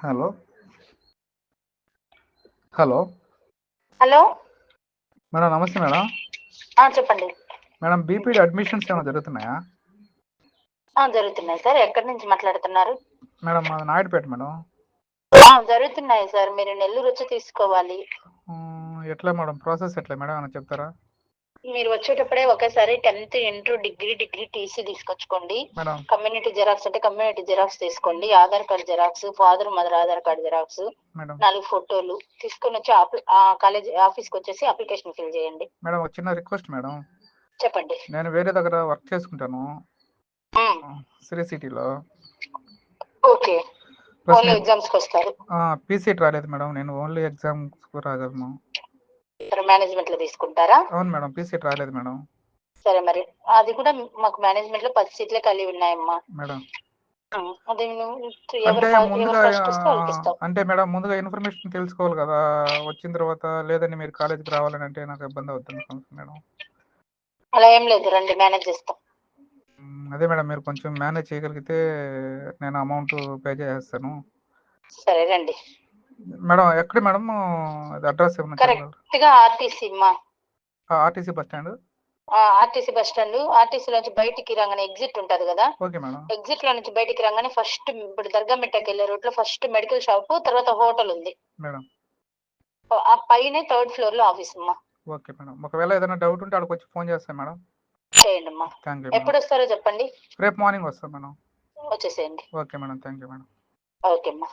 Hello hello hello madam నమస్తే madam. చెప్పండి. Madam BPD admissions ఏమైనా జరుగుతున్నాయా? జరుగుతున్నాయి సార్. ఎక్కడి నుంచి మాట్లాడుతున్నారు? మేడం మాది నాయుడుపేట మేడం. జరుగుతున్నాయి సార్. మీరు నెల్లూరు వచ్చి తీసుకోవాలి. ఎట్లా మేడం ప్రాసెస్ ఎట్లా మేడం అని చెప్తారా? మీరు వచ్చేటప్పుడే ఒకేసారి 10th ఇంటర్ డిగ్రీ టీసీ తీసుకొచ్చుకోండి. మేడం కమ్యూనిటీ జెరాక్స్ అంటే కమ్యూనిటీ జెరాక్స్ తీసుకోండి. Aadhaar card xerox, father mother Aadhaar card xerox, madam 4 ఫోటోలు తీసుకొని వచ్చి కాలేజ్ ఆఫీస్కి వచ్చేసి అప్లికేషన్ ఫిల్ చేయండి. మేడం ఒక చిన్న రిక్వెస్ట్ మేడం. చెప్పండి. నేను వేరే దగ్గర వర్క్ చేసుకుంటాను శ్రీ సిటీలో. ఓకే. ఓన్లీ ఎగ్జామ్స్కి వస్తారు. పీసీట్ రాలేదు మేడం. నేను ఓన్లీ ఎగ్జామ్స్ రాగలను. మేనేజ్మెంట్ లో తీసుకుంటారా? అవును మేడం, పీసీట్ రాలేదు మేడం. సరే, మరి అది కూడా మాకు మేనేజ్మెంట్ లో 10 సీట్లే కలిగి ఉన్నాయమ్మా మేడం. అది అంటే ముందుగా అంటే మేడం ముందుగా ఇన్ఫర్మేషన్ తెలుసుకోవాలి కదా వచ్చిన తర్వాత. లేదని మీరు కాలేజీకి రావాలని అంటే నాకు ఇబ్బంది అవుతుంది మేడం. అలా ఏం లేదు, రండి మేనేజ్ చేస్తాం. అదే మేడం, మీరు కొంచెం మేనేజ్ చేయగలిగితే నేను అమౌంట్ పే చేసేస్తాను. సరే రండి మేడం. ఎక్కడ మేడం అడ్రస్ ఏమన్నా? కరెక్ట్ గా RTC RTC bus stand. RTC bus stand. RTC నుంచి బయటికి రాగానే ఎగ్జిట్ ఉంటది కదా. Okay madam. ఎగ్జిట్ లో నుంచి బయటికి రాగానే ఫస్ట్ ఇప్పుడు దర్గా మిట్టకి వెళ్ళే రూట్ లో ఫస్ట్ మెడికల్ షాప్, తర్వాత హోటల్ ఉంది మేడం. ఆ పైన 3rd ఫ్లోర్ లో ఆఫీస్ అమ్మా. Okay madam. ఒకవేళ ఏదైనా డౌట్ ఉంటే అక్కడికి వచ్చి ఫోన్ చేస్తాను మేడం. చేయండి అమ్మా. Thank you. ఎప్పుడు వస్తారో చెప్పండి. రేపు మార్నింగ్ వస్తాం మేడం. వచ్చేసేయండి. Okay madam, thank you madam. Okay అమ్మా.